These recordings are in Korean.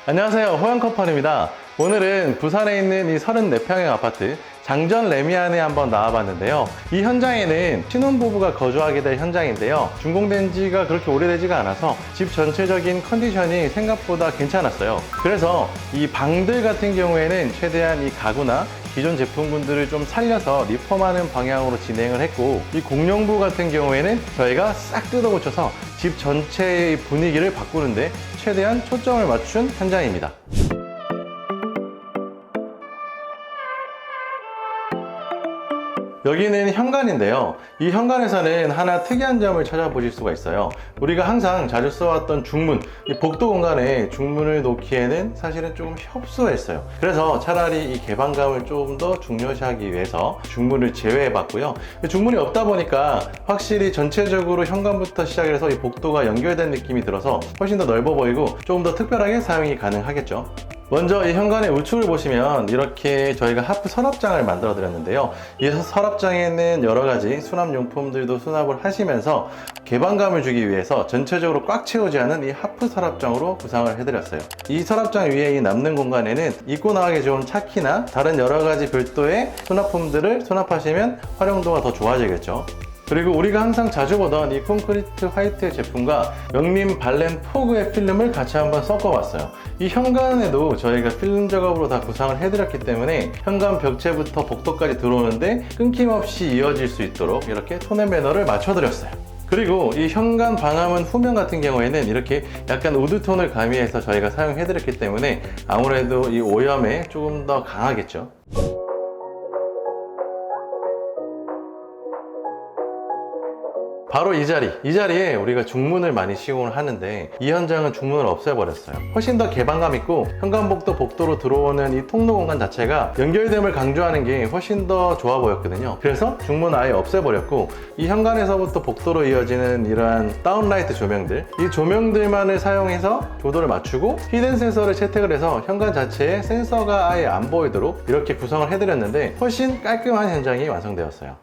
안녕하세요, 호영컴퍼니입니다. 오늘은 부산에 있는 이 34평형 아파트 장전 레미안에 한번 나와봤는데요. 이 현장에는 신혼부부가 거주하게 될 현장인데요. 준공된 지가 그렇게 오래되지가 않아서 집 전체적인 컨디션이 생각보다 괜찮았어요. 그래서 이 방들 같은 경우에는 최대한 이 가구나 기존 제품군들을 좀 살려서 리폼하는 방향으로 진행을 했고, 이 공용부 같은 경우에는 저희가 싹 뜯어 고쳐서 집 전체의 분위기를 바꾸는데 최대한 초점을 맞춘 현장입니다. 여기는 현관인데요. 이 현관에서는 하나 특이한 점을 찾아보실 수가 있어요. 우리가 항상 자주 써왔던 중문, 이 복도 공간에 중문을 놓기에는 사실은 조금 협소했어요. 그래서 차라리 이 개방감을 조금 더 중요시하기 위해서 중문을 제외해 봤고요. 중문이 없다 보니까 확실히 전체적으로 현관부터 시작해서 이 복도가 연결된 느낌이 들어서 훨씬 더 넓어 보이고 조금 더 특별하게 사용이 가능하겠죠. 먼저 이 현관의 우측을 보시면 이렇게 저희가 하프 서랍장을 만들어 드렸는데요. 이 서랍장에는 여러 가지 수납용품들도 수납을 하시면서 개방감을 주기 위해서 전체적으로 꽉 채우지 않은 이 하프 서랍장으로 구상을 해드렸어요. 이 서랍장 위에 이 남는 공간에는 입고 나가기 좋은 차키나 다른 여러 가지 별도의 수납품들을 수납하시면 활용도가 더 좋아지겠죠. 그리고 우리가 항상 자주 보던 이 콘크리트 화이트 제품과 명림 발렌 포그의 필름을 같이 한번 섞어봤어요. 이 현관에도 저희가 필름 작업으로 다 구상을 해드렸기 때문에 현관 벽체부터 복도까지 들어오는데 끊김없이 이어질 수 있도록 이렇게 톤 앤 매너를 맞춰드렸어요. 그리고 이 현관 방화문 후면 같은 경우에는 이렇게 약간 우드톤을 가미해서 저희가 사용해드렸기 때문에 아무래도 이 오염에 조금 더 강하겠죠. 바로 이 자리에 우리가 중문을 많이 시공을 하는데 이 현장은 중문을 없애버렸어요. 훨씬 더 개방감 있고 현관복도 복도로 들어오는 이 통로 공간 자체가 연결됨을 강조하는 게 훨씬 더 좋아 보였거든요. 그래서 중문 아예 없애버렸고 이 현관에서부터 복도로 이어지는 이러한 다운라이트 조명들, 이 조명들만을 사용해서 조도를 맞추고 히든 센서를 채택을 해서 현관 자체에 센서가 아예 안 보이도록 이렇게 구성을 해드렸는데 훨씬 깔끔한 현장이 완성되었어요.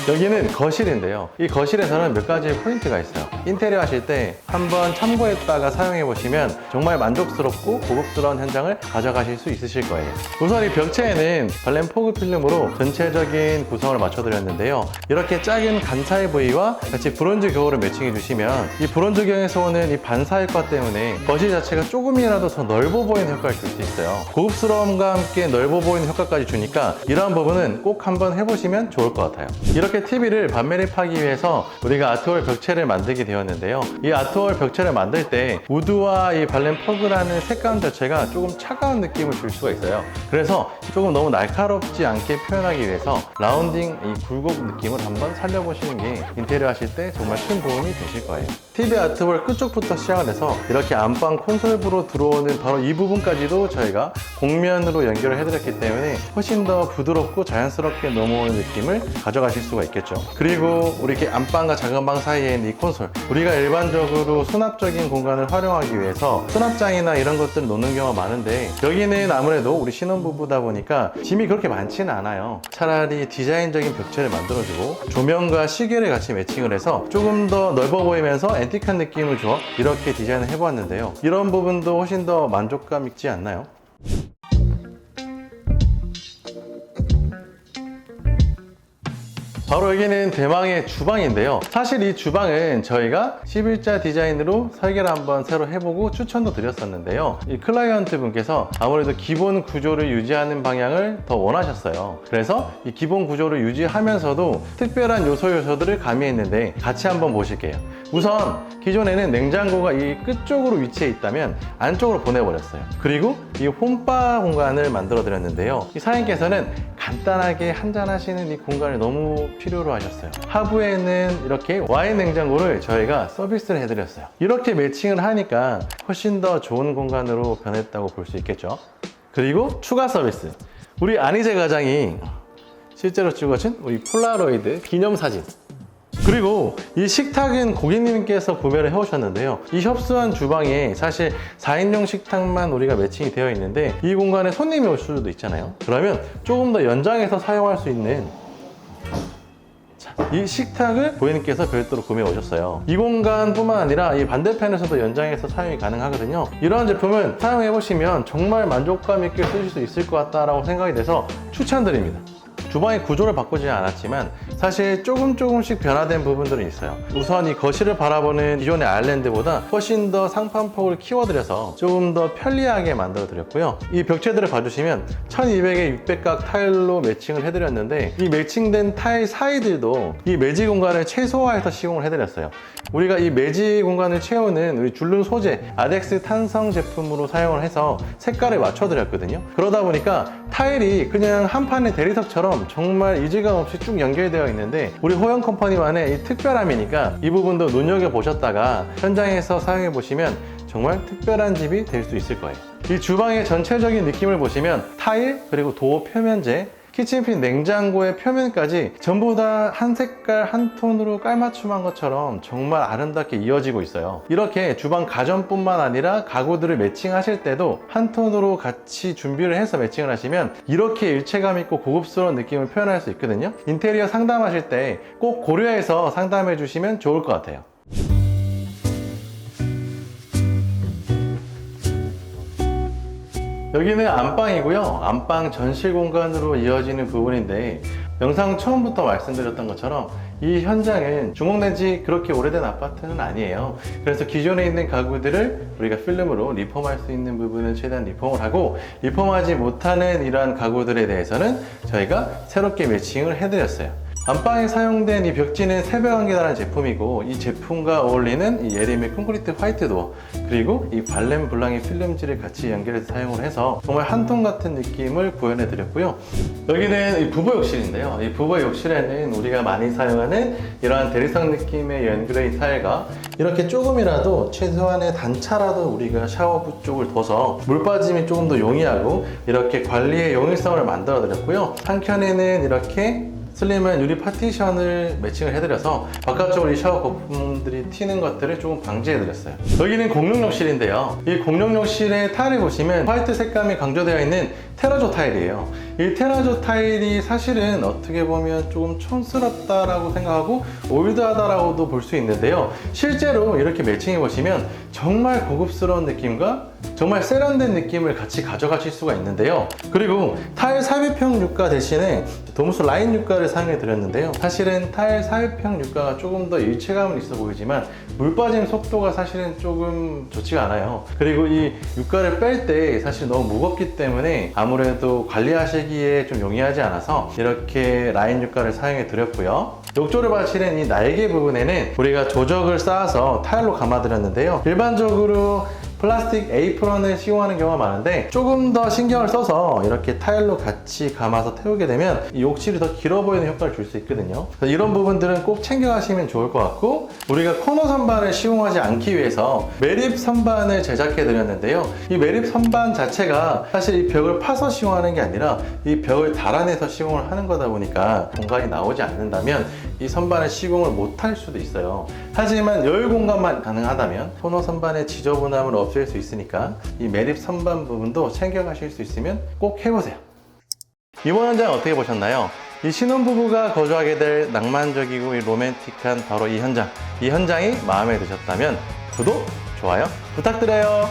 여기는 거실인데요. 이 거실에서는 몇 가지 포인트가 있어요. 인테리어 하실 때 한번 참고했다가 사용해 보시면 정말 만족스럽고 고급스러운 현장을 가져가실 수 있으실 거예요. 우선 이 벽체에는 발렌 포그 필름으로 전체적인 구성을 맞춰드렸는데요. 이렇게 작은 감차의 부위와 같이 브론즈 겨울을 매칭해 주시면 이 브론즈경에서 오는 이 반사 효과 때문에 거실 자체가 조금이라도 더 넓어 보이는 효과를 줄 수 있어요. 고급스러움과 함께 넓어 보이는 효과까지 주니까 이러한 부분은 꼭 한번 해보시면 좋을 것 같아요. 이렇게 TV를 반매립하기 위해서 우리가 아트월 벽체를 만들게 되었는데요. 이 아트월 벽체를 만들 때 우드와 이 발렌 퍼그라는 색감 자체가 조금 차가운 느낌을 줄 수가 있어요. 그래서 조금 너무 날카롭지 않게 표현하기 위해서 라운딩 이 굴곡 느낌을 한번 살려보시는 게 인테리어 하실 때 정말 큰 도움이 되실 거예요. TV 아트월 끝쪽부터 시작을 해서 이렇게 안방 콘솔부로 들어오는 바로 이 부분까지도 저희가 곡면으로 연결을 해드렸기 때문에 훨씬 더 부드럽고 자연스럽게 넘어오는 느낌을 가져가실 수가 있겠죠. 그리고 우리 이렇게 안방과 작은 방 사이에 있는 이 콘솔, 우리가 일반적으로 수납적인 공간을 활용하기 위해서 수납장이나 이런 것들을 놓는 경우가 많은데 여기는 아무래도 우리 신혼부부다 보니까 짐이 그렇게 많지는 않아요. 차라리 디자인적인 벽체를 만들어주고 조명과 시계를 같이 매칭을 해서 조금 더 넓어 보이면서 앤틱한 느낌을 줘 이렇게 디자인을 해보았는데요. 이런 부분도 훨씬 더 만족감 있지 않나요? 바로 여기는 대망의 주방인데요. 사실 이 주방은 저희가 11자 디자인으로 설계를 한번 새로 해보고 추천도 드렸었는데요. 이 클라이언트 분께서 아무래도 기본 구조를 유지하는 방향을 더 원하셨어요. 그래서 이 기본 구조를 유지하면서도 특별한 요소들을 가미했는데 같이 한번 보실게요. 우선 기존에는 냉장고가 이 끝쪽으로 위치해 있다면 안쪽으로 보내버렸어요. 그리고 이 홈바 공간을 만들어 드렸는데요. 이 사장님께서는 간단하게 한잔 하시는 이 공간을 너무 필요로 하셨어요. 하부에는 이렇게 와인 냉장고를 저희가 서비스를 해드렸어요. 이렇게 매칭을 하니까 훨씬 더 좋은 공간으로 변했다고 볼 수 있겠죠. 그리고 추가 서비스, 우리 안희재 과장이 실제로 찍어준 우리 폴라로이드 기념사진, 그리고 이 식탁은 고객님께서 구매를 해오셨는데요. 이 협소한 주방에 사실 4인용 식탁만 우리가 매칭이 되어 있는데 이 공간에 손님이 올 수도 있잖아요. 그러면 조금 더 연장해서 사용할 수 있는 이 식탁을 고객님께서 별도로 구매해 오셨어요. 이 공간뿐만 아니라 이 반대편에서도 연장해서 사용이 가능하거든요. 이러한 제품은 사용해 보시면 정말 만족감 있게 쓰실 수 있을 것 같다라고 생각이 돼서 추천드립니다. 주방의 구조를 바꾸지 않았지만 사실 조금씩 변화된 부분들은 있어요. 우선 이 거실을 바라보는 기존의 아일랜드보다 훨씬 더 상판폭을 키워드려서 조금 더 편리하게 만들어 드렸고요. 이 벽체들을 봐주시면 1200에 600각 타일로 매칭을 해드렸는데 이 매칭된 타일 사이들도 이 매지 공간을 최소화해서 시공을 해드렸어요. 우리가 이 매지 공간을 채우는 우리 줄눈 소재 아덱스 탄성 제품으로 사용을 해서 색깔을 맞춰드렸거든요. 그러다 보니까 타일이 그냥 한 판의 대리석처럼 정말 이질감 없이 쭉 연결되어 있는데 우리 호영 컴퍼니만의 이 특별함이니까 이 부분도 눈여겨보셨다가 현장에서 사용해 보시면 정말 특별한 집이 될 수 있을 거예요. 이 주방의 전체적인 느낌을 보시면 타일 그리고 도어 표면재 키친핀 냉장고의 표면까지 전부 다 한 색깔 한 톤으로 깔맞춤한 것처럼 정말 아름답게 이어지고 있어요. 이렇게 주방 가전뿐만 아니라 가구들을 매칭하실 때도 한 톤으로 같이 준비를 해서 매칭을 하시면 이렇게 일체감 있고 고급스러운 느낌을 표현할 수 있거든요. 인테리어 상담하실 때 꼭 고려해서 상담해 주시면 좋을 것 같아요. 여기는 안방이고요. 안방 전실 공간으로 이어지는 부분인데 영상 처음부터 말씀드렸던 것처럼 이 현장은 주목낸 지 그렇게 오래된 아파트는 아니에요. 그래서 기존에 있는 가구들을 우리가 필름으로 리폼할 수 있는 부분은 최대한 리폼을 하고 리폼하지 못하는 이러한 가구들에 대해서는 저희가 새롭게 매칭을 해드렸어요. 안방에 사용된 이 벽지는 세배관계라는 제품이고 이 제품과 어울리는 이 예림의 콘크리트 화이트 도어 그리고 이 발렌 블랑의 필름지를 같이 연결해서 사용을 해서 정말 한 톤 같은 느낌을 구현해 드렸고요. 여기는 이 부부 욕실인데요. 이 부부 욕실에는 우리가 많이 사용하는 이러한 대리석 느낌의 연그레이 타일과 이렇게 조금이라도 최소한의 단차라도 우리가 샤워부 쪽을 둬서 물 빠짐이 조금 더 용이하고 이렇게 관리의 용이성을 만들어 드렸고요. 한켠에는 이렇게 슬림한 유리 파티션을 매칭을 해드려서 바깥쪽으로 이 샤워 거품들이 튀는 것들을 조금 방지해드렸어요. 여기는 공룡욕실인데요. 이 공룡욕실의 타일을 보시면 화이트 색감이 강조되어 있는 테라조 타일이에요. 이 테라조 타일이 사실은 어떻게 보면 조금 촌스럽다라고 생각하고 올드하다라고도 볼 수 있는데요. 실제로 이렇게 매칭해 보시면 정말 고급스러운 느낌과 정말 세련된 느낌을 같이 가져가실 수가 있는데요. 그리고 타일 삽입형 유가 대신에 도무스 라인 유가를 사용해 드렸는데요. 사실은 타일 삽입형 유가가 조금 더 일체감은 있어 보이지만 물 빠짐 속도가 사실은 조금 좋지가 않아요. 그리고 이 유가를 뺄 때 사실 너무 무겁기 때문에 아무래도 관리하시기에 좀 용이하지 않아서 이렇게 라인 유가를 사용해 드렸고요. 욕조를 받치는 이 날개 부분에는 우리가 조적을 쌓아서 타일로 감아 드렸는데요. 일반적으로 플라스틱 에이프런을 시공하는 경우가 많은데 조금 더 신경을 써서 이렇게 타일로 같이 감아서 태우게 되면 이 욕실이 더 길어 보이는 효과를 줄 수 있거든요. 이런 부분들은 꼭 챙겨가시면 좋을 것 같고 우리가 코너 선반을 시공하지 않기 위해서 매립 선반을 제작해 드렸는데요. 이 매립 선반 자체가 사실 이 벽을 파서 시공하는 게 아니라 이 벽을 달아내서 시공을 하는 거다 보니까 공간이 나오지 않는다면 이 선반을 시공을 못할 수도 있어요. 하지만 여유 공간만 가능하다면 코너 선반의 지저분함을 없앨 수 있으니까 이 매립 선반 부분도 챙겨가실 수 있으면 꼭 해보세요. 이번 현장 어떻게 보셨나요? 이 신혼부부가 거주하게 될 낭만적이고 로맨틱한 바로 이 현장, 이 현장이 마음에 드셨다면 구독, 좋아요 부탁드려요.